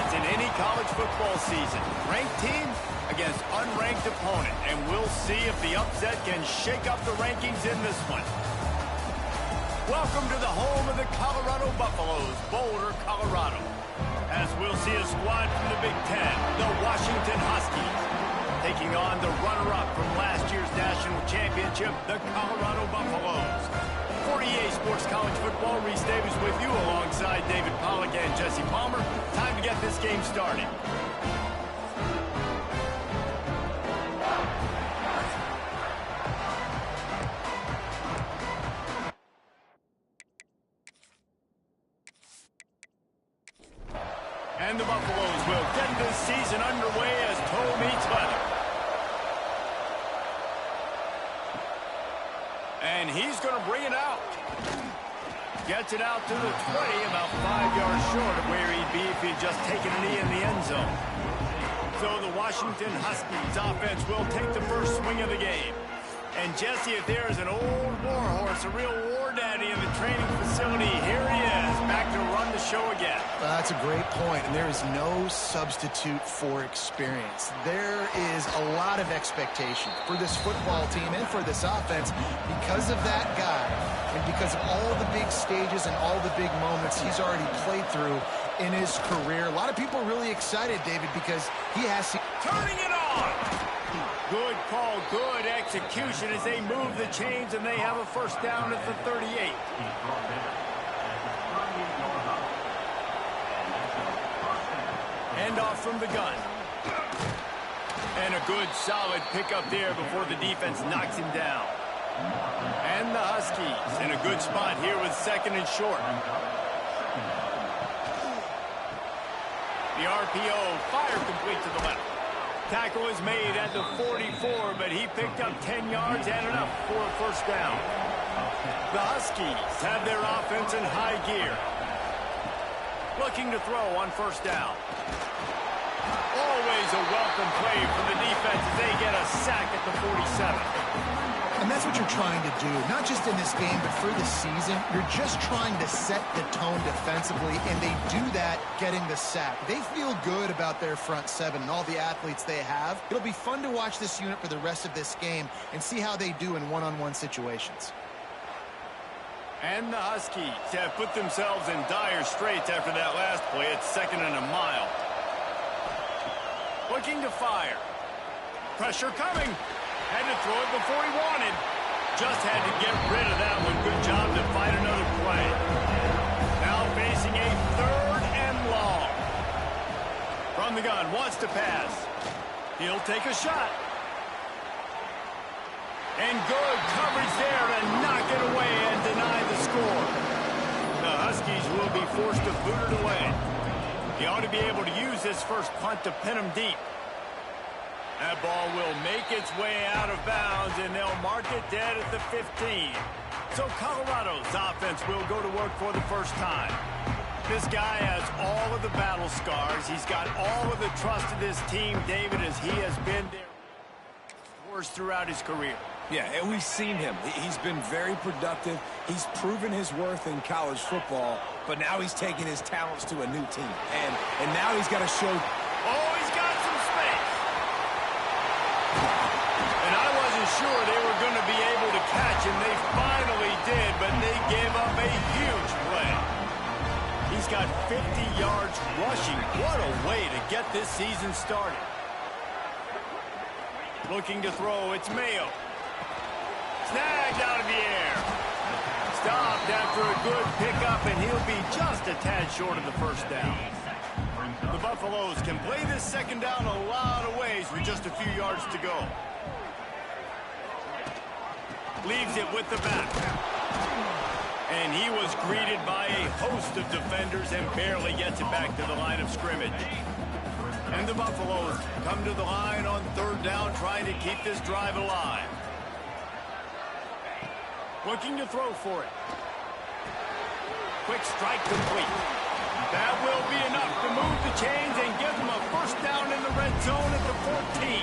as in any college football season. Ranked team against unranked opponent, and we'll see if the upset can shake up the rankings in this one. Welcome to the home of the Colorado Buffaloes, Boulder, Colorado. As we'll see a squad from the Big Ten, the Washington Huskies, taking on the runner-up from last year's national championship, the Colorado Buffaloes. 48 Sports College Football, Reese Davis with you alongside David Pollack and Jesse Palmer. Time to get this game started. And the Buffaloes will get this season underway as toe meets leather. And he's going to bring it out. Gets it out to the 20, about 5 yards short of where he'd be if he'd just taken a knee in the end zone. So the Washington Huskies offense will take the first swing of the game. And Jesse, if there's an old war horse, a real war daddy in the training facility, here he is, back to run the show again. That's a great point, and there is no substitute for experience. There is a lot of expectation for this football team and for this offense because of that guy and because of all the big stages and all the big moments he's already played through in his career. A lot of people are really excited, David, because he has to... Turning it on! Good call, good execution as they move the chains, and they have a first down at the 38. Handoff from the gun. And a good, solid pickup there before the defense knocks him down. And the Huskies in a good spot here with second and short. The RPO, fire complete to the left. Tackle is made at the 44, but he picked up 10 yards and enough for a first down. The Huskies have their offense in high gear. Looking to throw on first down. Always a welcome play for the defense as they get a sack at the 47. And that's what you're trying to do, not just in this game, but for the season. You're just trying to set the tone defensively, and they do that getting the sack. They feel good about their front seven and all the athletes they have. It'll be fun to watch this unit for the rest of this game and see how they do in one-on-one situations. And the Huskies have put themselves in dire straits after that last play. It's second and a mile. Looking to fire. Pressure coming. Had to throw it before he wanted. Just had to get rid of that one. Good job to find another play. Now facing a third and long. From the gun, wants to pass. He'll take a shot. And good coverage there to knock it away and deny the score. The Huskies will be forced to boot it away. He ought to be able to use this first punt to pin him deep. That ball will make its way out of bounds, and they'll mark it dead at the 15. So Colorado's offense will go to work for the first time. This guy has all of the battle scars. He's got all of the trust of this team, David, as he has been there worst throughout his career. Yeah, and we've seen him. He's been very productive. He's proven his worth in college football, but now he's taking his talents to a new team. And now he's got to show... Oh, he's got some space. And I wasn't sure they were going to be able to catch him. They finally did, but they gave up a huge play. He's got 50 yards rushing. What a way to get this season started. Looking to throw, it's Mayo. Snagged out of the air. Stopped after a good pickup, and he'll be just a tad short of the first down. The Buffaloes can play this second down a lot of ways with just a few yards to go. Leaves it with the back. And he was greeted by a host of defenders and barely gets it back to the line of scrimmage. And the Buffaloes come to the line on third down, trying to keep this drive alive. Looking to throw for it. Quick strike complete. That will be enough to move the chains and give them a first down in the red zone at the 14.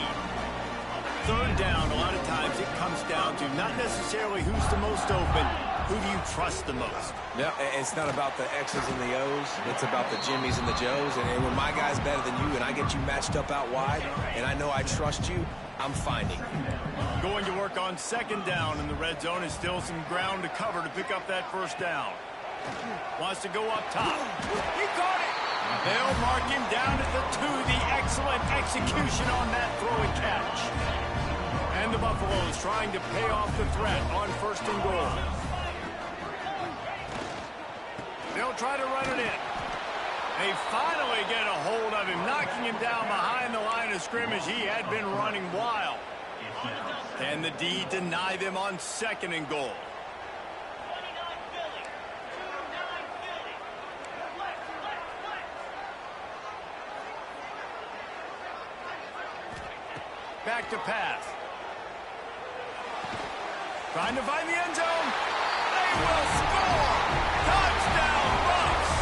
Third down, a lot of times it comes down to not necessarily who's the most open, who do you trust the most? Yeah, it's not about the X's and the O's. It's about the Jimmys and the Joes. And when my guy's better than you and I get you matched up out wide and I know I trust you, I'm finding. Going to work on second down in the red zone is still some ground to cover to pick up that first down. Wants to go up top. He caught it. They'll mark him down at the 2. The excellent execution on that throw and catch. And the Buffaloes trying to pay off the threat on first and goal. They'll try to run it in. They finally get a hold of him, knocking him down behind the line of scrimmage. He had been running wild. Can the D deny them on second and goal? Back to pass. Trying to find the end zone. They will score. Touchdown, Bucks.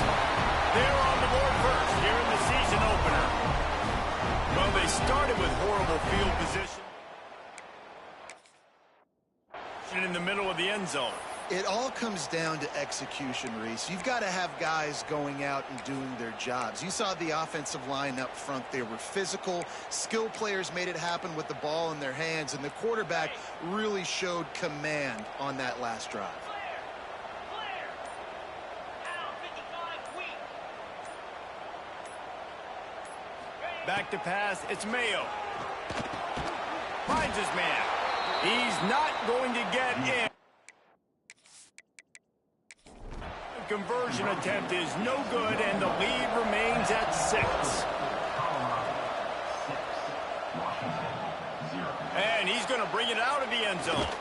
They're on the board first here in the season opener. Well, they started with horrible field position in the middle of the end zone. It all comes down to execution, Reese. You've got to have guys going out and doing their jobs. You saw the offensive line up front. They were physical. Skill players made it happen with the ball in their hands, and the quarterback really showed command on that last drive. Back to pass. It's Mayo. Finds his man. He's not going to get in. Conversion attempt is no good, and the lead remains at 6. And he's going to bring it out of the end zone.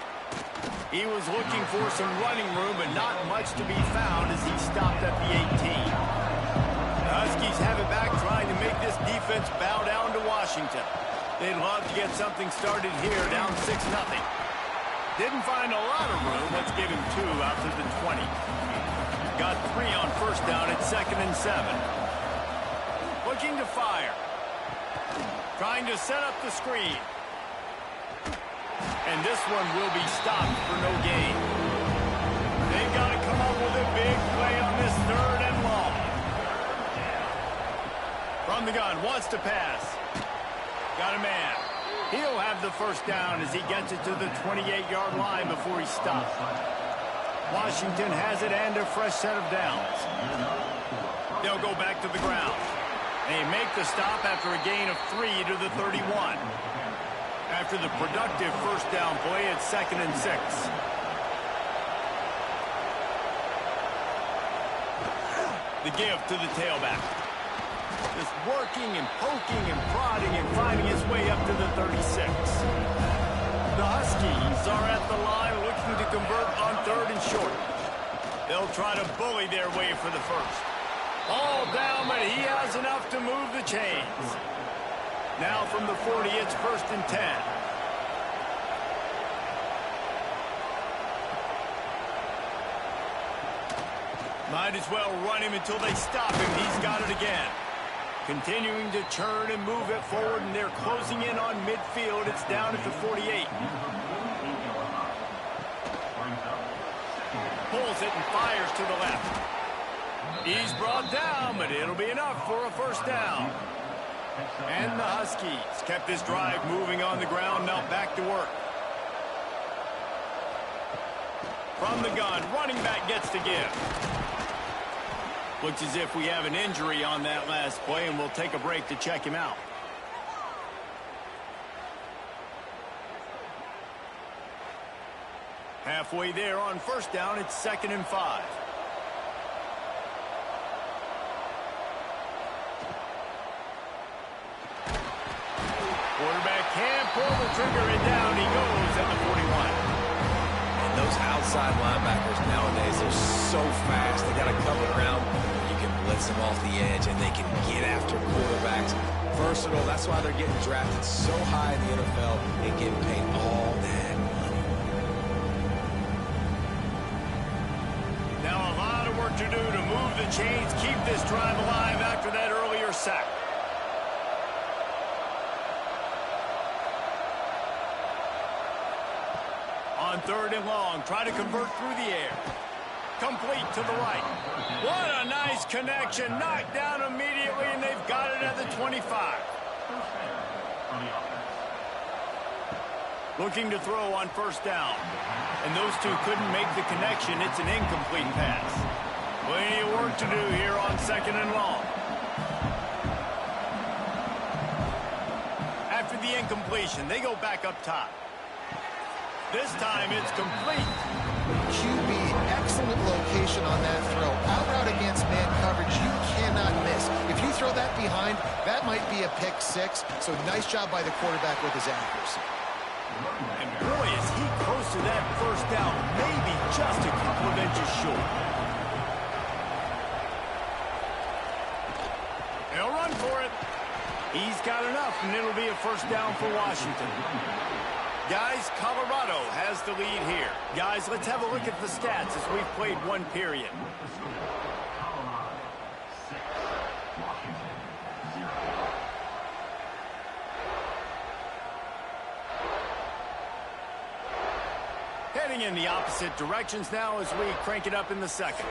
He was looking for some running room, but not much to be found as he stopped at the 18. The Huskies have it back, trying to make this defense bow down to Washington. They'd love to get something started here, down 6-0. Didn't find a lot of room. Let's give him 2 out to the 20. Got 3 on first down at 2nd and 7. Looking to fire. Trying to set up the screen. And this one will be stopped for no gain. They've got to come up with a big play on this 3rd and long. From the gun, wants to pass. Got a man. He'll have the first down as he gets it to the 28-yard line before he stops. Washington has it and a fresh set of downs. They'll go back to the ground. They make the stop after a gain of 3 to the 31. After the productive first down play, it's 2nd and 6. The give to the tailback. Just working and poking and prodding and finding his way up to the 36. The Huskies are at the line looking to convert on 3rd and short. They'll try to bully their way for the first. All down, but he has enough to move the chains. Now from the 40, it's 1st and 10. Might as well run him until they stop him. He's got it again. Continuing to churn and move it forward, and they're closing in on midfield. It's down at the 48. Pulls it and fires to the left. He's brought down, but it'll be enough for a first down. And the Huskies kept this drive moving on the ground, now back to work. From the gun, running back gets to give. Looks as if we have an injury on that last play, and we'll take a break to check him out. Halfway there on first down, it's 2nd and 5. Quarterback can't pull the trigger, and down he goes at the 41. And those outside linebackers nowadays, they're so fast. They got to cover ground. You can blitz them off the edge, and they can get after quarterbacks. Versatile. That's why they're getting drafted so high in the NFL and getting paid all that money. Now a lot of work to do to move the chains, keep this drive alive after that earlier sack. On 3rd and long. Try to convert through the air. Complete to the right. What a nice connection. Knocked down immediately, and they've got it at the 25. Looking to throw on 1st down. And those two couldn't make the connection. It's an incomplete pass. Plenty of work to do here on 2nd and long. After the incompletion, they go back up top. This time it's complete. QB, excellent location on that throw. Out route against man coverage, you cannot miss. If you throw that behind, that might be a pick 6. So nice job by the quarterback with his accuracy. And boy, is he close to that 1st down, maybe just a couple of inches short. They'll run for it. He's got enough, and it'll be a 1st down for Washington. Guys, Colorado has the lead here. Guys, let's have a look at the stats as we've played 1 period. Heading in the opposite directions now as we crank it up in the 2nd.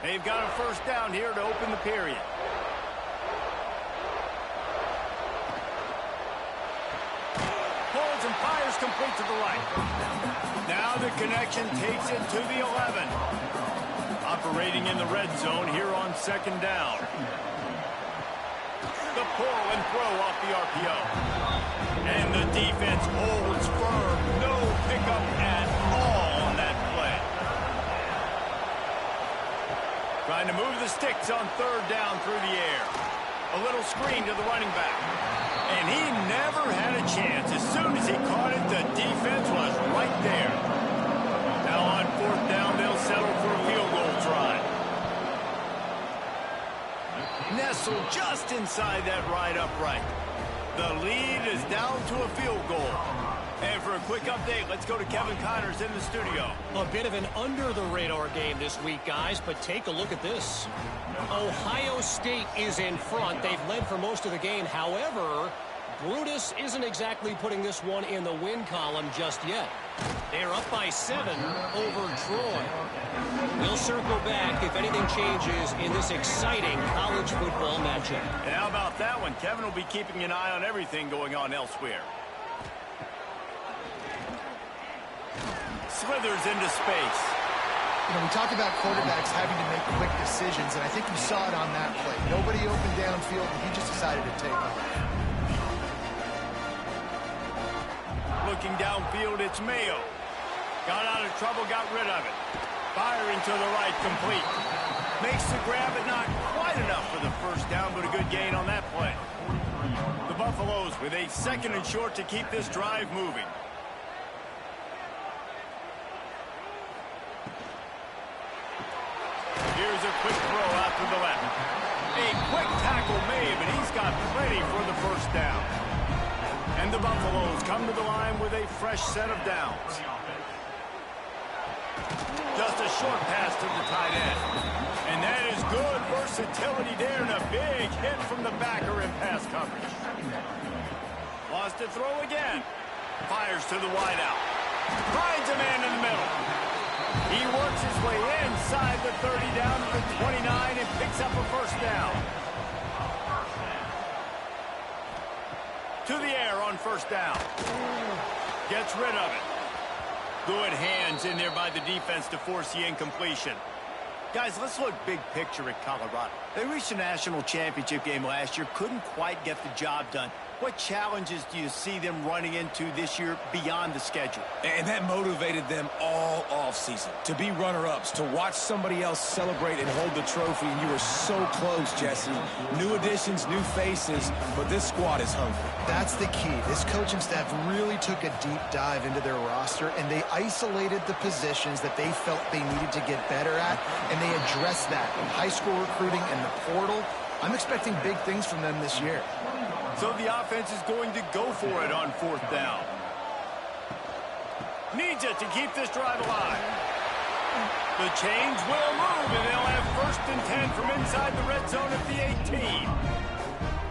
They've got a 1st down here to open the period. Pulls and fires complete to the right. Now the connection takes it to the 11. Operating in the red zone here on 2nd down. The pull and throw off the RPO. And the defense holds firm. No pickup at all on that play. Trying to move the sticks on 3rd down through the air. A little screen to the running back. And he never had a chance. As soon as he caught it, the defense was right there. Now on 4th down, they'll settle for a field goal try. Nestled just inside that right upright. The lead is down to a field goal. And for a quick update, let's go to Kevin Connors in the studio. A bit of an under-the-radar game this week, guys, but take a look at this. Ohio State is in front. They've led for most of the game. However, Brutus isn't exactly putting this one in the win column just yet. They're up by 7 over Troy. We'll circle back if anything changes in this exciting college football matchup. And how about that one? Kevin will be keeping an eye on everything going on elsewhere. Slithers into space. You know, we talk about quarterbacks having to make quick decisions, and I think you saw it on that play. Nobody opened downfield, and he just decided to take it. Looking downfield, it's Mayo. Got out of trouble, got rid of it. Firing to the right, complete. Makes the grab, but not quite enough for the 1st down, but a good gain on that play. The Buffaloes with a 2nd and short to keep this drive moving. Here's a quick throw out to the left. A quick tackle made, but he's got plenty for the 1st down. And the Buffaloes come to the line with a fresh set of downs. Just a short pass to the tight end. And that is good versatility there, and a big hit from the backer in pass coverage. Lost to throw again. Fires to the wideout. Finds a man in the middle. He works his way inside the 30 down to the 29 and picks up a 1st down. To the air on 1st down. Gets rid of it. Good hands in there by the defense to force the incompletion. Guys, let's look big picture at Colorado. They reached a national championship game last year, couldn't quite get the job done. What challenges do you see them running into this year beyond the schedule? And that motivated them all offseason to be runner-ups, to watch somebody else celebrate and hold the trophy. And you were so close, Jesse. New additions, new faces, but this squad is hungry. That's the key. This coaching staff really took a deep dive into their roster, and they isolated the positions that they felt they needed to get better at, and they addressed that in high school recruiting and the portal. I'm expecting big things from them this year. So the offense is going to go for it on 4th down. Needs it to keep this drive alive. The chains will move, and they'll have 1st and 10 from inside the red zone at the 18.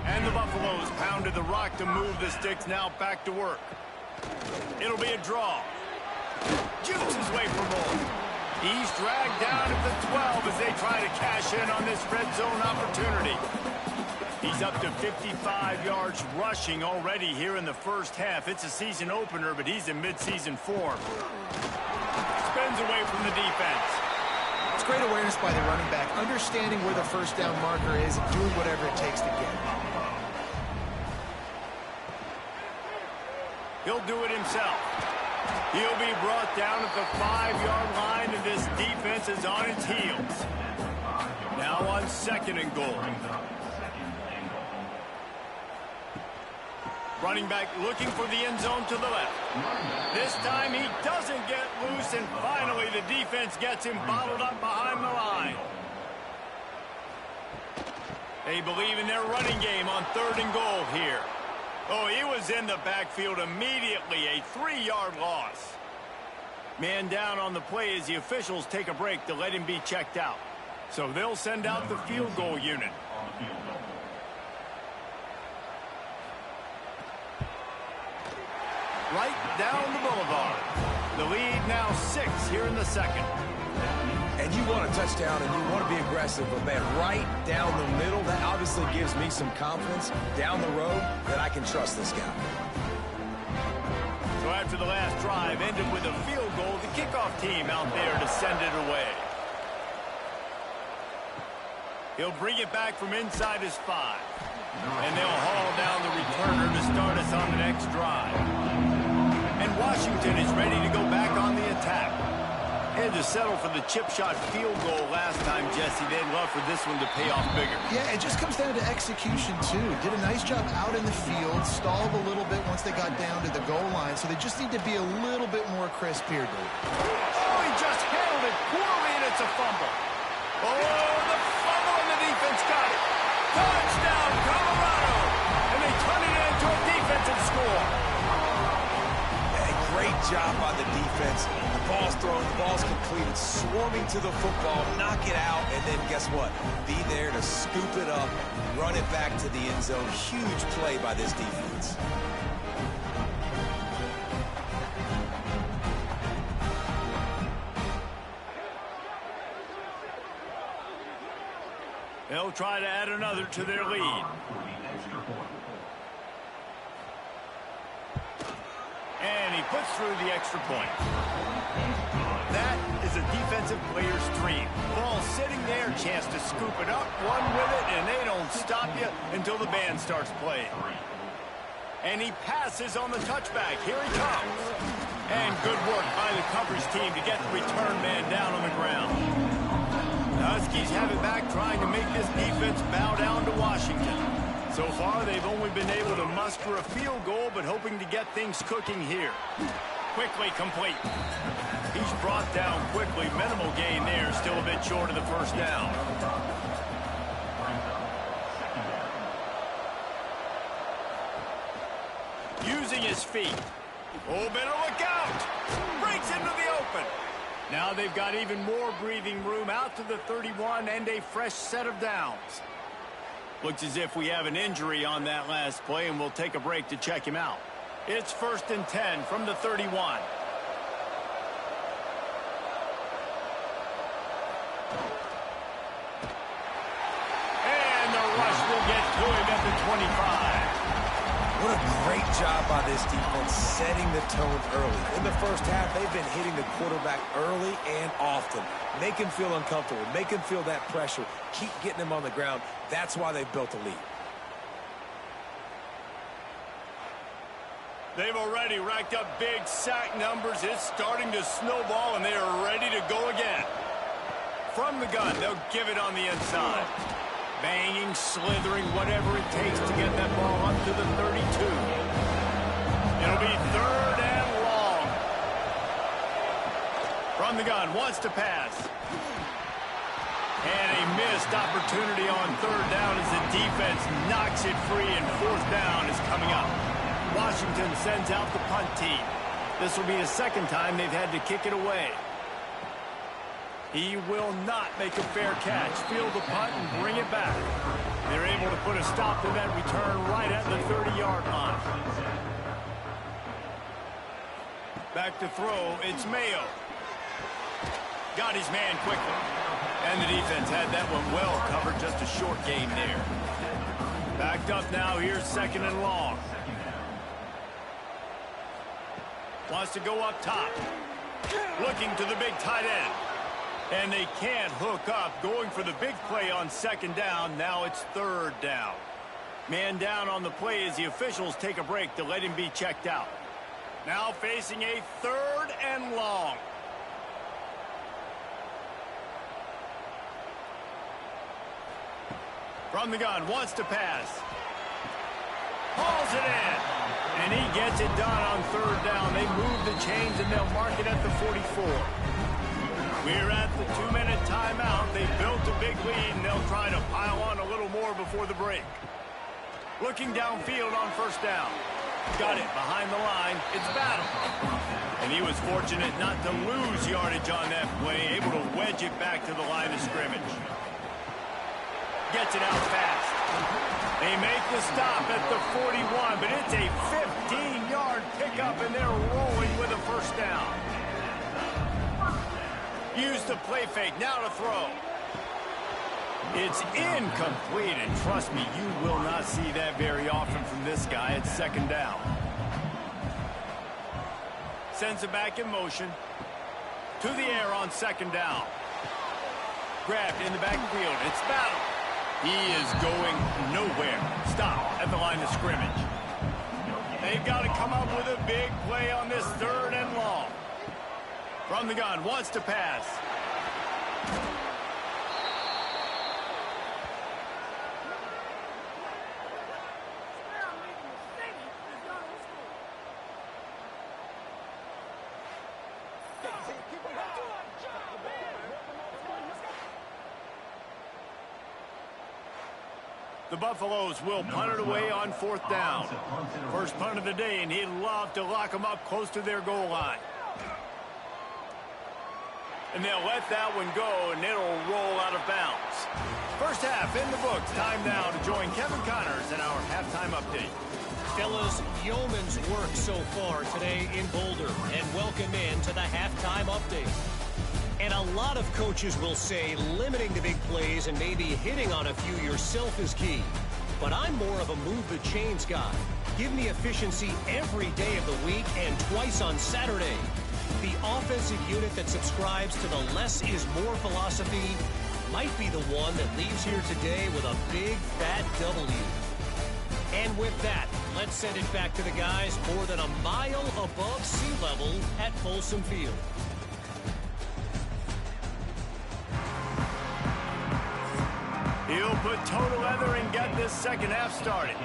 And the Buffaloes pounded the rock to move the sticks, now back to work. It'll be a draw. juices way for more. He's dragged down at the 12 as they try to cash in on this red zone opportunity. He's up to 55 yards rushing already here in the first half. It's a season opener, but he's in midseason form. Spins away from the defense. It's great awareness by the running back, understanding where the first down marker is and doing whatever it takes to get it. He'll do it himself. He'll be brought down at the 5-yard line, and this defense is on its heels. Now on 2nd and goal. Running back looking for the end zone to the left. This time he doesn't get loose, and finally the defense gets him bottled up behind the line. They believe in their running game on 3rd and goal here. Oh, he was in the backfield immediately, a 3-yard loss. Man down on the play as the officials take a break to let him be checked out. So they'll send out the field goal unit. Right down the boulevard. The lead now 6 here in the 2nd. And you want a touchdown and you want to be aggressive, but man, right down the middle, that obviously gives me some confidence down the road that I can trust this guy. So after the last drive ended with a field goal, the kickoff team out there to send it away. He'll bring it back from inside his 5. And they'll haul down the returner to start us on the next drive. And Washington is ready to go back on the attack. They had to settle for the chip shot field goal last time, Jesse. They'd love for this one to pay off bigger. Yeah, it just comes down to execution, too. Did a nice job out in the field, stalled a little bit once they got down to the goal line, so they just need to be a little bit more crisp here, Dave. Oh, he just handled it poorly, and it's a fumble. Oh, the fumble, and the defense got it. Touchdown, Colorado! And they turn it into a defensive score. Great job by the defense. The ball's thrown, the ball's completed, swarming to the football, knock it out, and then guess what? Be there to scoop it up, run it back to the end zone. Huge play by this defense. They'll try to add another to their lead. And he puts through the extra point. That is a defensive player's dream. Ball sitting there, chance to scoop it up, run with it, and they don't stop you until the band starts playing. And he passes on the touchback. Here he comes. And good work by the coverage team to get the return man down on the ground. The Huskies have it back, trying to make this defense bow down to Washington. So far, they've only been able to muster a field goal, but hoping to get things cooking here. Quickly complete. He's brought down quickly. Minimal gain there, still a bit short of the first down. Using his feet. Oh, better look out. Breaks into the open. Now they've got even more breathing room out to the 31 and a fresh set of downs. Looks as if we have an injury on that last play, and we'll take a break to check him out. It's 1st and 10 from the 31. And the rush will get to him at the 25. What a great job by this defense setting the tone early. In the first half, they've been hitting the quarterback early and often. Make him feel uncomfortable. Make him feel that pressure. Keep getting him on the ground. That's why they built a lead. They've already racked up big sack numbers. It's starting to snowball, and they are ready to go again. From the gun, they'll give it on the inside. Banging, slithering, whatever it takes to get that ball up to the 32. It'll be 3rd and long. From the gun, wants to pass. And a missed opportunity on 3rd down as the defense knocks it free, and 4th down is coming up. Washington sends out the punt team. This will be the 2nd time they've had to kick it away. He will not make a fair catch. Field the punt and bring it back. They're able to put a stop to that return right at the 30-yard line. Back to throw, it's Mayo. Got his man quickly. And the defense had that one well covered, just a short gain there. Backed up now, here's 2nd and long. Wants to go up top. Looking to the big tight end. And they can't hook up, going for the big play on 2nd down. Now it's 3rd down. Man down on the play as the officials take a break to let him be checked out. Now facing a 3rd and long. From the gun, wants to pass. Hauls it in. And he gets it done on 3rd down. They move the chains and they'll mark it at the 44. We're at the 2-minute timeout. They built a big lead and they'll try to pile on a little more before the break. Looking downfield on 1st down. Got it behind the line. It's Battle. And he was fortunate not to lose yardage on that play, able to wedge it back to the line of scrimmage. Gets it out fast. They make the stop at the 41, but it's a 15-yard pickup, and they're rolling with a 1st down. Use the play fake, now to throw. It's incomplete, and trust me, you will not see that very often from this guy. It's 2nd down. Sends it back in motion. To the air on 2nd down. Grabbed in the backfield. It's Battle. He is going nowhere. Stop at the line of scrimmage. They've got to come up with a big play on this 3rd and long. From the gun, wants to pass. The Buffaloes will punt it away on 4th down. First punt of the day, and he'd love to lock them up close to their goal line. And they'll let that one go, and it'll roll out of bounds. First half in the books. Time now to join Kevin Connors in our halftime update. Fellas, yeoman's work so far today in Boulder, and welcome in to the halftime update. And a lot of coaches will say limiting the big plays and maybe hitting on a few yourself is key. But I'm more of a move the chains guy. Give me efficiency every day of the week and twice on Saturday. The offensive unit that subscribes to the less is more philosophy might be the one that leaves here today with a big fat W. And with that, let's send it back to the guys more than a mile above sea level at Folsom Field. He'll put total leather and get this 2nd half started.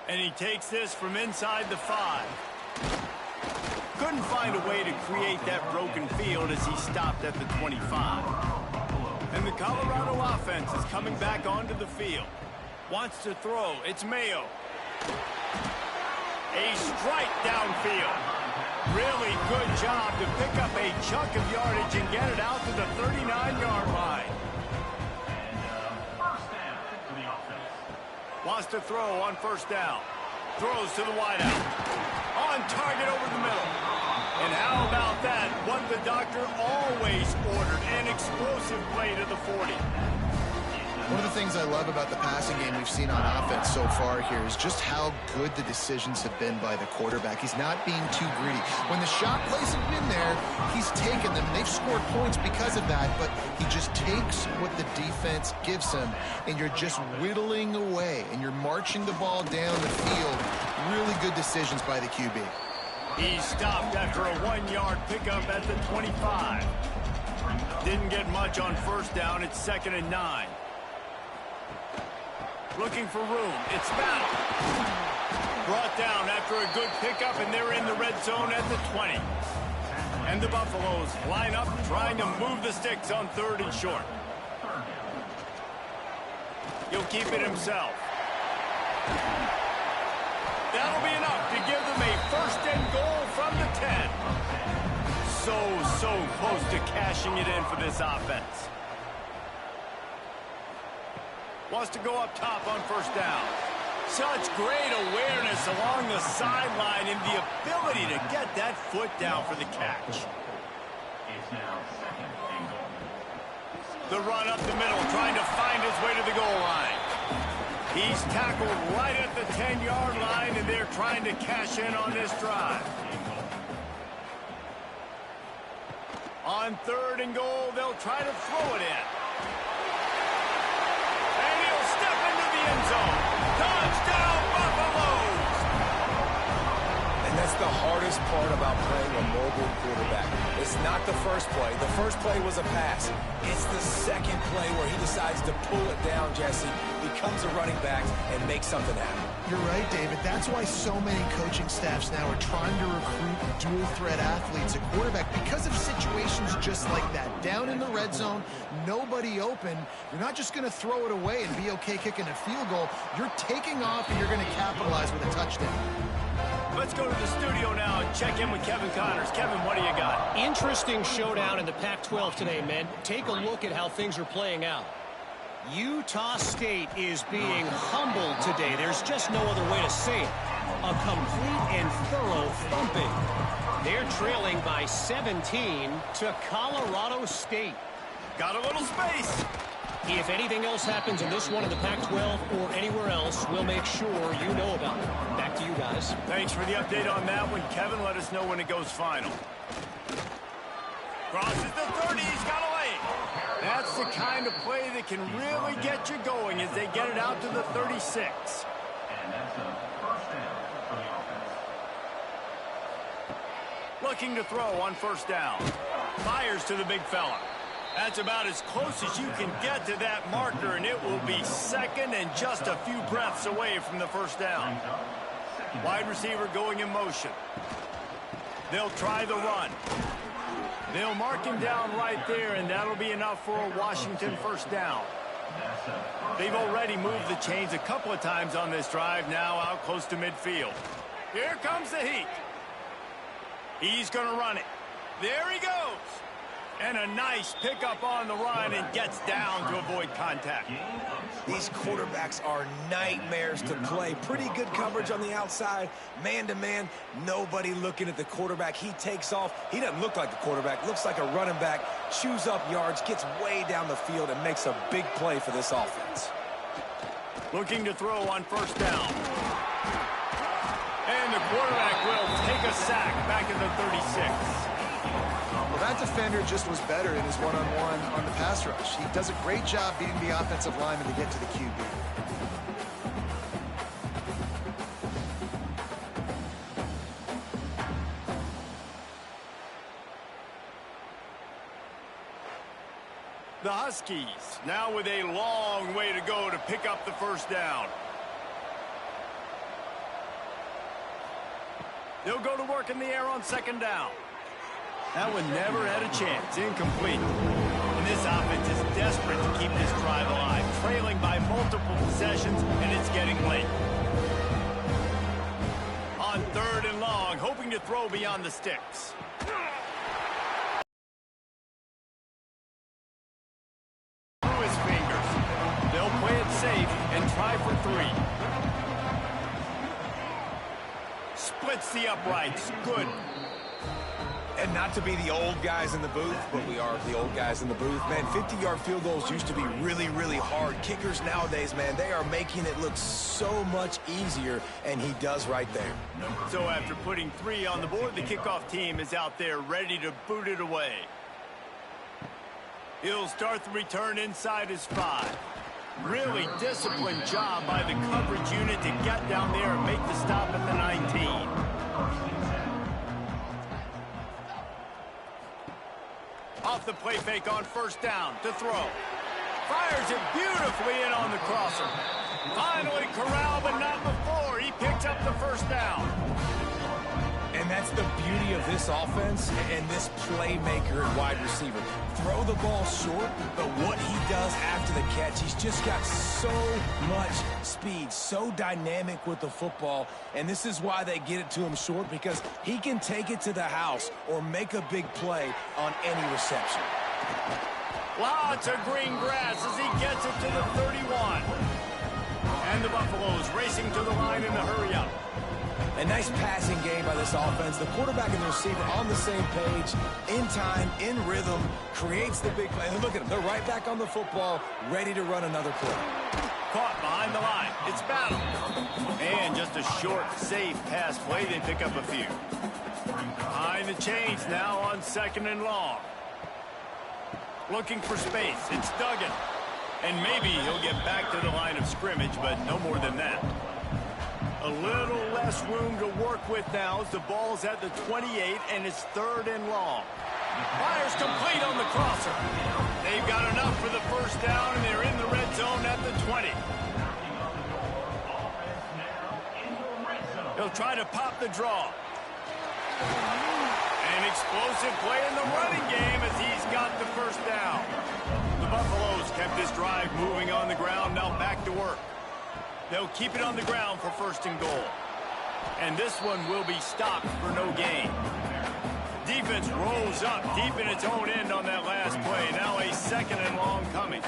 And he takes this from inside the 5. Couldn't find a way to create that broken field as he stopped at the 25. And the Colorado offense is coming back onto the field. Wants to throw. It's Mayo. A strike downfield. Really good job to pick up a chunk of yardage and get it out to the 39-yard line. Wants to throw on 1st down. Throws to the wideout. On target over the middle. And how about that? What the doctor always ordered. An explosive play to the 40. One of the things I love about the passing game we've seen on offense so far here is just how good the decisions have been by the quarterback. He's not being too greedy. When the shot plays have been there, he's taken them. They've scored points because of that, but he just takes what the defense gives him, and you're just whittling away, and you're marching the ball down the field. Really good decisions by the QB. He stopped after a 1-yard pickup at the 25. Didn't get much on 1st down. It's 2nd and 9. Looking for room. It's Battle. Brought down after a good pickup, and they're in the red zone at the 20. And the Buffaloes line up trying to move the sticks on 3rd and short. He'll keep it himself. That'll be enough to give them a 1st and goal from the 10. So close to cashing it in for this offense. Wants to go up top on 1st down. Such great awareness along the sideline and the ability to get that foot down for the catch. The run up the middle, trying to find his way to the goal line. He's tackled right at the 10-yard line, and they're trying to cash in on this drive. On 3rd and goal, they'll try to throw it in. And he'll step into the end zone. Touchdown, Buffaloes! And that's the hardest part about playing a mobile quarterback. It's not the first play. The first play was a pass. It's the second play where he decides to pull it down, Jesse, becomes a running back, and makes something happen. You're right, David. That's why so many coaching staffs now are trying to recruit dual-threat athletes at quarterback because of situations just like that. Down in the red zone, nobody open. You're not just going to throw it away and be okay kicking a field goal. You're taking off, and you're going to capitalize with a touchdown. Let's go to the studio now and check in with Kevin Connors. Kevin, what do you got? Interesting showdown in the Pac-12 today, men. Take a look at how things are playing out. Utah State is being humbled today. There's just no other way to say it. A complete and thorough thumping. They're trailing by 17 to Colorado State. Got a little space. If anything else happens in this one in the Pac-12 or anywhere else, we'll make sure you know about it. Back to you guys. Thanks for the update on that one, Kevin. Let us know when it goes final. Crosses the 30. He's got away. That's the kind of play that can really get you going as they get it out to the 36. And that's a first down for the offense. Looking to throw on 1st down. Fires to the big fella. That's about as close as you can get to that marker, and it will be 2nd and just a few breaths away from the 1st down. Wide receiver going in motion. They'll try the run. They'll mark him down right there, and that'll be enough for a Washington 1st down. They've already moved the chains a couple of times on this drive, now out close to midfield. Here comes the heat. He's going to run it. There he goes. And a nice pickup on the run and gets down to avoid contact. These quarterbacks are nightmares to play. Pretty good coverage on the outside. Man-to-man, nobody looking at the quarterback. He takes off. He doesn't look like a quarterback. Looks like a running back. Chews up yards, gets way down the field, and makes a big play for this offense. Looking to throw on 1st down. And the quarterback will take a sack back at the 36. Well, that defender just was better in his one-on-one on the pass rush. He does a great job beating the offensive lineman to get to the QB. The Huskies now with a long way to go to pick up the 1st down. They'll go to work in the air on 2nd down. That one never had a chance. Incomplete. And this offense is desperate to keep this drive alive. Trailing by multiple possessions, and it's getting late. On 3rd and long, hoping to throw beyond the sticks. Through his fingers. They'll play it safe and try for 3. Splits the uprights. Good. And not to be the old guys in the booth, but we are the old guys in the booth. Man, 50-yard field goals used to be really, really hard. Kickers nowadays, man, they are making it look so much easier, and he does right there. So after putting 3 on the board, the kickoff team is out there ready to boot it away. He'll start the return inside his 5. Really disciplined job by the coverage unit to get down there and make the stop at the 19. Off the play fake on 1st down to throw. Fires it beautifully in on the crosser. Finally corralled, but not before. He picks up the 1st down. And that's the beauty of this offense and this playmaker and wide receiver. Throw the ball short, but what he does after the catch, he's just got so much speed, so dynamic with the football. And this is why they get it to him short, because he can take it to the house or make a big play on any reception. Lots of green grass as he gets it to the 31. And the Buffaloes racing to the line in the hurry-up. A nice passing game by this offense. The quarterback and the receiver on the same page, in time, in rhythm, creates the big play. And look at them. They're right back on the football, ready to run another play. Caught behind the line. It's battle. And just a short, safe pass play. They pick up a few. Behind the chains now on 2nd and long. Looking for space. It's Duggan. And maybe he'll get back to the line of scrimmage, but no more than that. A little less room to work with now as the ball's at the 28 and it's 3rd and long. Fires complete on the crosser. They've got enough for the first down and they're in the red zone at the 20. He'll try to pop the draw. An explosive play in the running game as he's got the first down. The Buffaloes kept this drive moving on the ground, now back to work. They'll keep it on the ground for 1st and goal. And this one will be stopped for no gain. Defense rolls up deep in its own end on that last play. Now a 2nd and long coming.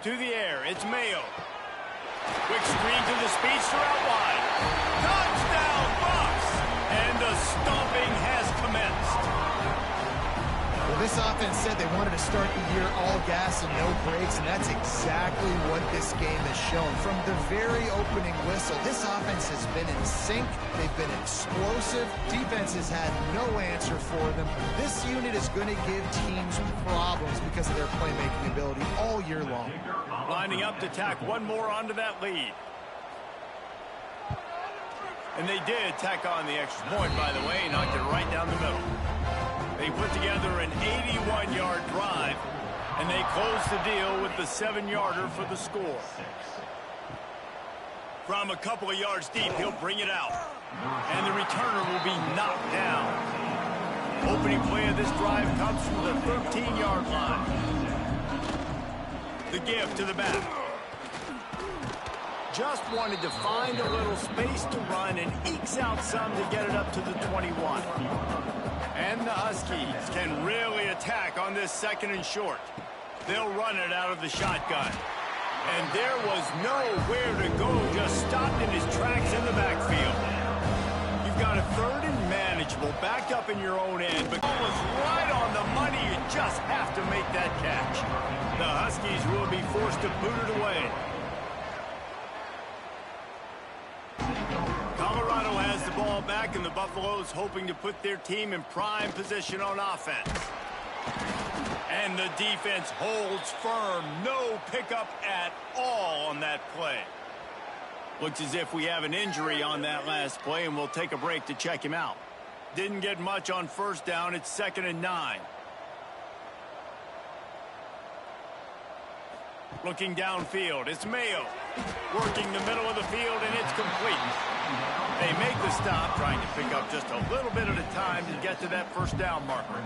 To the air, it's Mayo. Quick screen to the speedster out wide. Touchdown, Bucs! And the stomping has commenced. Well, this offense said they wanted to start the year all gas and no brakes, and that's exactly what this game has shown. From the very opening whistle, this offense has been in sync. They've been explosive. Defense has had no answer for them. This unit is going to give teams problems because of their playmaking ability all year long. Lining up to tack one more onto that lead. And they did tack on the extra point, by the way, knocked it right down the middle. They put together an 81-yard drive, and they closed the deal with the 7-yarder for the score. From a couple of yards deep, he'll bring it out. And the returner will be knocked down. Opening play of this drive comes from the 13-yard line. The give to the back. Just wanted to find a little space to run and ekes out some to get it up to the 21. And the Huskies can really attack on this 2nd and short. They'll run it out of the shotgun. And there was nowhere to go, just stopped in his tracks in the backfield. You've got a 3rd and manageable, backed up in your own end, but almost right on the money. You just have to make that catch. The Huskies will be forced to boot it away. Colorado has the ball back, and the Buffaloes hoping to put their team in prime position on offense. And the defense holds firm. No pickup at all on that play. Looks as if we have an injury on that last play, and we'll take a break to check him out. Didn't get much on 1st down. It's 2nd and 9. Looking downfield, it's Mayo. Working the middle of the field, and it's complete. They make the stop, trying to pick up just a little bit at a time to get to that 1st down marker.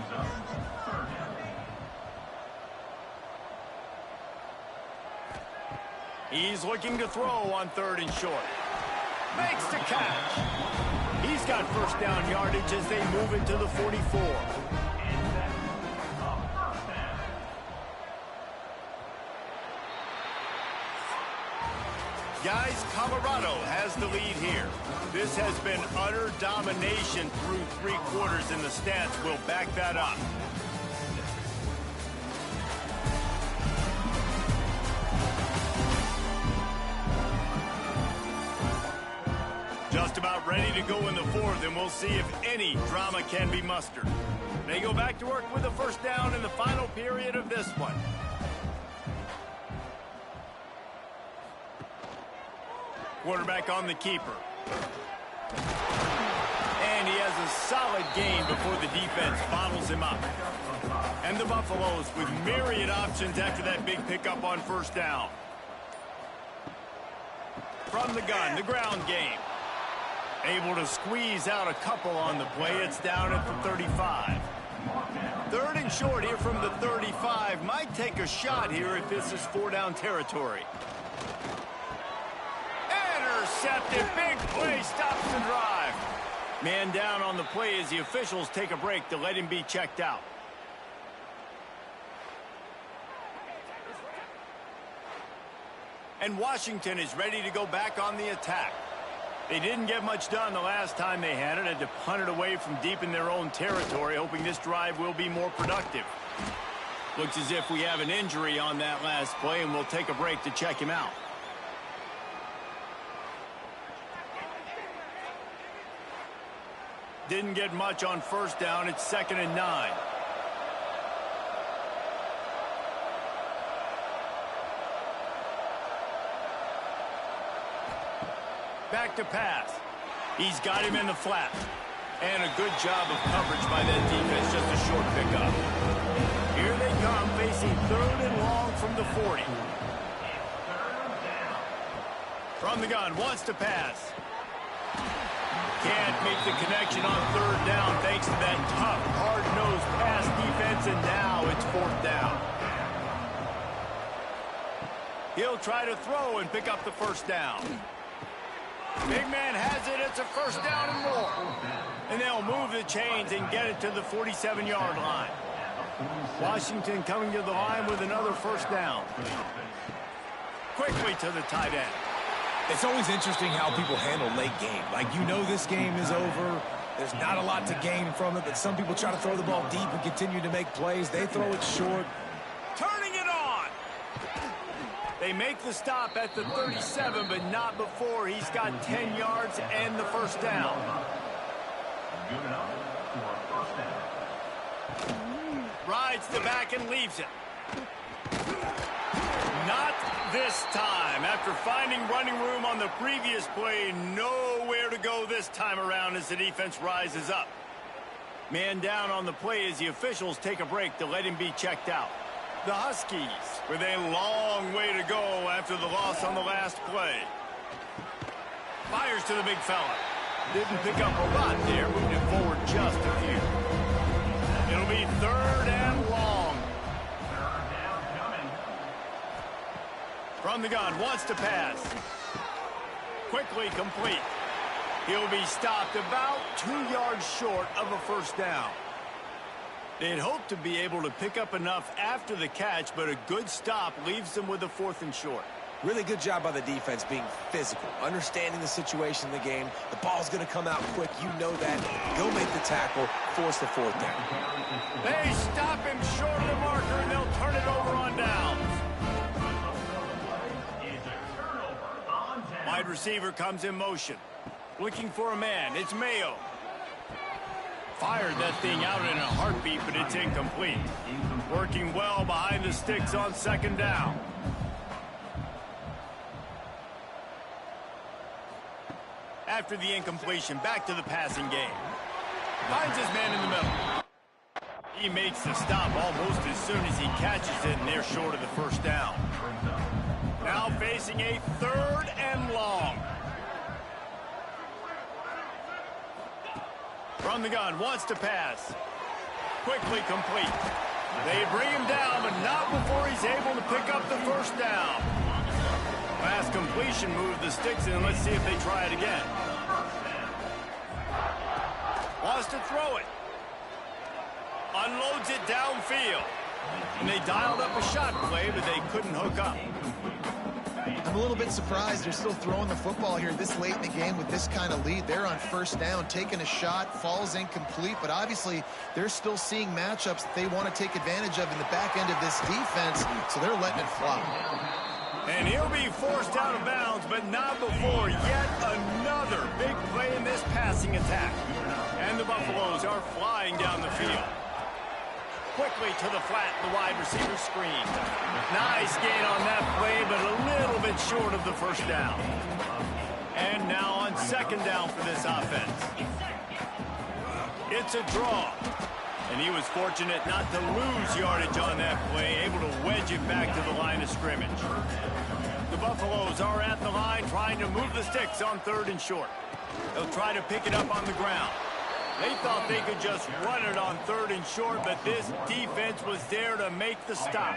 He's looking to throw on 3rd and short. Makes the catch. He's got 1st down yardage as they move it to the 44. Guys, Colorado has the lead here. This has been utter domination through 3 quarters, and the stats will back that up. Just about ready to go in the 4th, and we'll see if any drama can be mustered. They go back to work with a 1st down in the final period of this one. Quarterback on the keeper. And he has a solid gain before the defense bottles him up. And the Buffaloes with myriad options after that big pickup on 1st down. From the gun, the ground game. Able to squeeze out a couple on the play. It's down at the 35. 3rd and short here from the 35. Might take a shot here if this is 4-down territory. Intercepted. Big play. Stops the drive. Man down on the play as the officials take a break to let him be checked out. And Washington is ready to go back on the attack. They didn't get much done the last time they had it. Had to punt it away from deep in their own territory, hoping this drive will be more productive. Looks as if we have an injury on that last play, and we'll take a break to check him out. Didn't get much on first down. It's 2nd and 9. Back to pass. He's got him in the flat. And a good job of coverage by that defense. Just a short pickup. Here they come, facing 3rd and long from the 40. From the gun, wants to pass. Can't make the connection on 3rd down thanks to that tough, hard-nosed pass defense, and now it's 4th down. He'll try to throw and pick up the first down. Big man has it. It's a first down and more. And they'll move the chains and get it to the 47-yard line. Washington coming to the line with another first down. Quickly to the tight end. It's always interesting how people handle late game. Like, you know this game is over. There's not a lot to gain from it, but some people try to throw the ball deep and continue to make plays. They throw it short. Turning it on. They make the stop at the 37, but not before he's got 10 yards and the first down. Good enough for a first down. Rides the back and leaves it. Not this time. After finding running room on the previous play, nowhere to go this time around as the defense rises up. Man down on the play as the officials take a break to let him be checked out. The Huskies with a long way to go after the loss on the last play. Fires to the big fella. Didn't pick up a lot there, moving it forward just a few. It'll be 3rd and long. 3rd down coming. From the gun, wants to pass. Quickly complete. He'll be stopped about 2 yards short of a first down. They'd hoped to be able to pick up enough after the catch, but a good stop leaves them with a 4th and short. Really good job by the defense being physical, understanding the situation in the game. The ball's going to come out quick. You know that. Go make the tackle, force the 4th down. They stop him short of the marker, and they'll turn it over on downs. It's a turnover on down. Wide receiver comes in motion. Looking for a man. It's Mayo. Fired that thing out in a heartbeat, but it's incomplete. Working well behind the sticks on 2nd down. After the incompletion, back to the passing game. Finds his man in the middle. He makes the stop almost as soon as he catches it, and they're short of the first down. Now facing a 3rd and long. From the gun, wants to pass. Quickly complete. They bring him down, but not before he's able to pick up the first down. Last completion moved the sticks in, and let's see if they try it again. Wants to throw it. Unloads it downfield. And they dialed up a shot play, but they couldn't hook up. I'm a little bit surprised they're still throwing the football here this late in the game with this kind of lead. They're on first down, taking a shot, falls incomplete, but obviously they're still seeing matchups that they want to take advantage of in the back end of this defense, so they're letting it fly. And he'll be forced out of bounds, but not before yet another big play in this passing attack. And the Buffaloes are flying down the field. Quickly to the flat, the wide receiver screen. Nice gain on that play, but a little bit short of the first down. And now on 2nd down for this offense. It's a draw. And he was fortunate not to lose yardage on that play, able to wedge it back to the line of scrimmage. The Buffaloes are at the line trying to move the sticks on 3rd and short. They'll try to pick it up on the ground. They thought they could just run it on 3rd and short, but this defense was there to make the stop.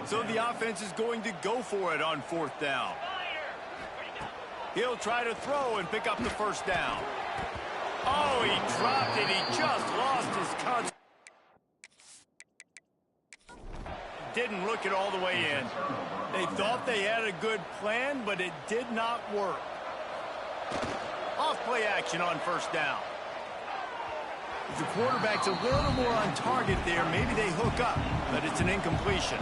So the offense is going to go for it on 4th down. He'll try to throw and pick up the first down. Oh, he dropped it. He just lost his control. didn't look it all the way in. They thought they had a good plan, but it did not work. Off-play action on first down. If the quarterback's a little more on target there, maybe they hook up, but it's an incompletion.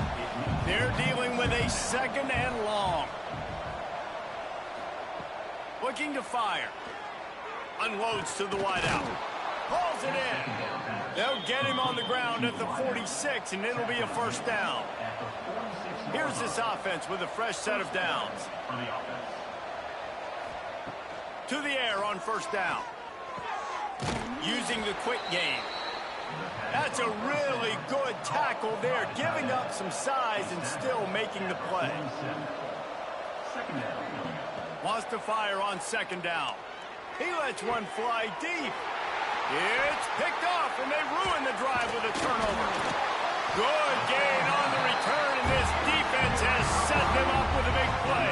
They're dealing with a second and long. Looking to fire. Unloads to the wideout. Hauls it in. They'll get him on the ground at the 46, and it'll be a first down. Here's this offense with a fresh set of downs. To the air on first down. Using the quick game. That's a really good tackle there, giving up some size and still making the play. Wants to fire on second down. He lets one fly deep. It's picked off, and they ruin the drive with a turnover. Good gain on the return, and this defense has set them up with a big play.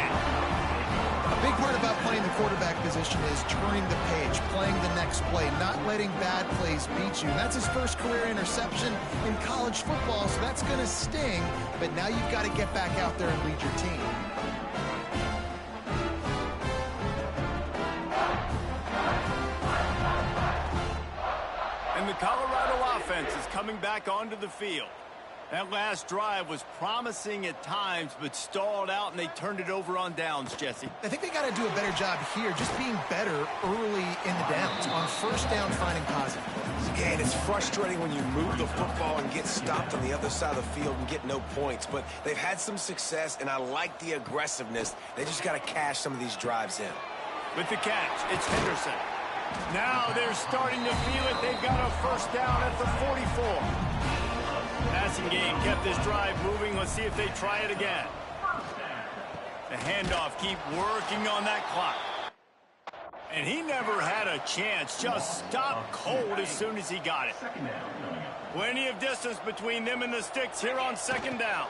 A big part about playing the quarterback position is turning the page, playing the next play, not letting bad plays beat you. And that's his first career interception in college football, so that's going to sting. But now you've got to get back out there and lead your team. And the Colorado offense is coming back onto the field. That last drive was promising at times, but stalled out, and they turned it over on downs, Jesse. I think they got to do a better job here, just being better early in the downs, on first down, finding positive plays. Yeah, and it's frustrating when you move the football and get stopped on the other side of the field and get no points. But they've had some success, and I like the aggressiveness. They just got to cash some of these drives in. With the catch, it's Henderson. Now they're starting to feel it. They've got a first down at the 44. Passing game kept this drive moving. Let's see if they try it again. The handoff, keep working on that clock. And he never had a chance. Just stopped cold as soon as he got it. Plenty of distance between them and the sticks here on second down.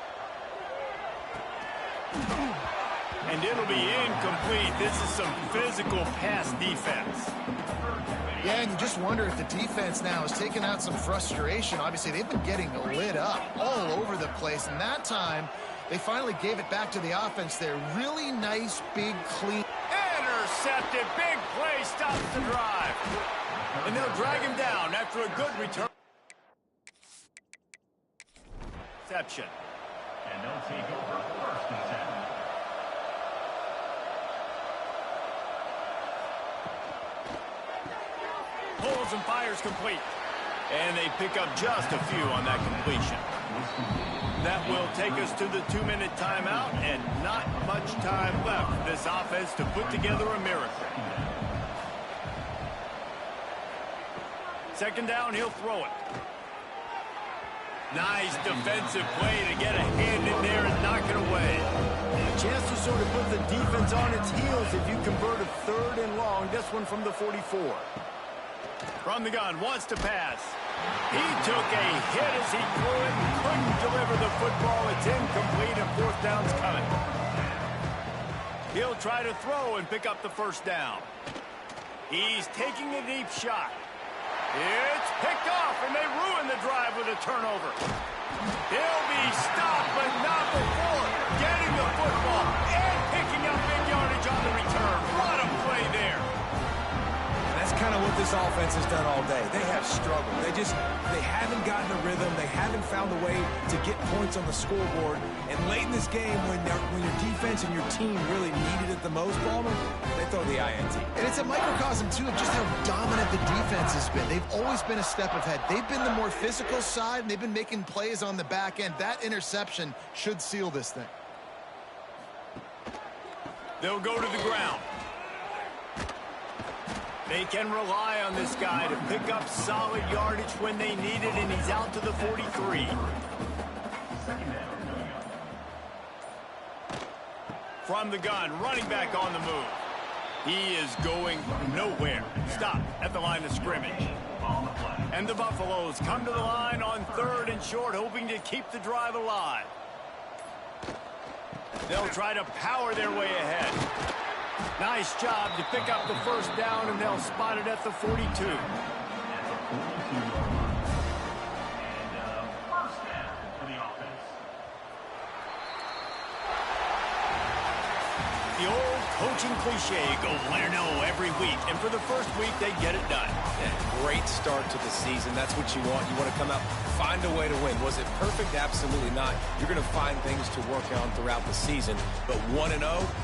And it'll be incomplete. This is some physical pass defense. Yeah, and you just wonder if the defense now is taking out some frustration. Obviously, they've been getting lit up all over the place. And that time, they finally gave it back to the offense there. Really nice, big, clean. Intercepted. Big play stops the drive. And they'll drag him down after a good return. Reception. And they'll take over first and 10. Pulls and fires complete. And they pick up just a few on that completion. That will take us to the 2-minute timeout, and not much time left for this offense to put together a miracle. Second down, he'll throw it. Nice defensive play to get a hand in there and knock it away. A chance to sort of put the defense on its heels if you convert a third and long. This one from the 44. From the gun, wants to pass. He took a hit as he threw it and couldn't deliver the football. It's incomplete, and fourth down's coming. He'll try to throw and pick up the first down. He's taking a deep shot. It's picked off, and they ruin the drive with a turnover. He'll be stopped, but not before getting the football and picking up big yardage on the return. What a play there. That's kind of what this offense has done all day. They have struggled. They haven't gotten a rhythm. They haven't found a way to get points on the scoreboard. And late in this game, when your defense and your team really needed it the most, Palmer, they throw the INT. And it's a microcosm, too, of just how dominant the defense has been. They've always been a step ahead. They've been the more physical side, and they've been making plays on the back end. That interception should seal this thing. They'll go to the ground. They can rely on this guy to pick up solid yardage when they need it, and he's out to the 43. From the gun, running back on the move. He is going nowhere. Stop at the line of scrimmage. And the Buffaloes come to the line on third and short, hoping to keep the drive alive. They'll try to power their way ahead. Nice job to pick up the first down, and they'll spot it at the 42. First down for the offense. the old coaching cliche, go 1-0 every week. And for the first week, they get it done. Yeah, great start to the season. That's what you want. You want to come out, find a way to win. Was it perfect? Absolutely not. You're going to find things to work on throughout the season. But 1-0,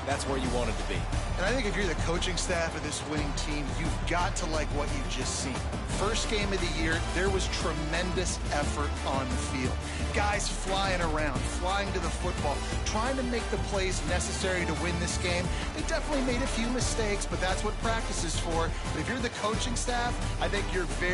that's where you want it to be. And I think if you're the coaching staff of this winning team, you've got to like what you've just seen. First game of the year, there was tremendous effort on the field. Guys flying around, flying to the football, trying to make the plays necessary to win this game. They definitely made a few mistakes, but that's what practice is for. But if you're the coaching staff, I think you're very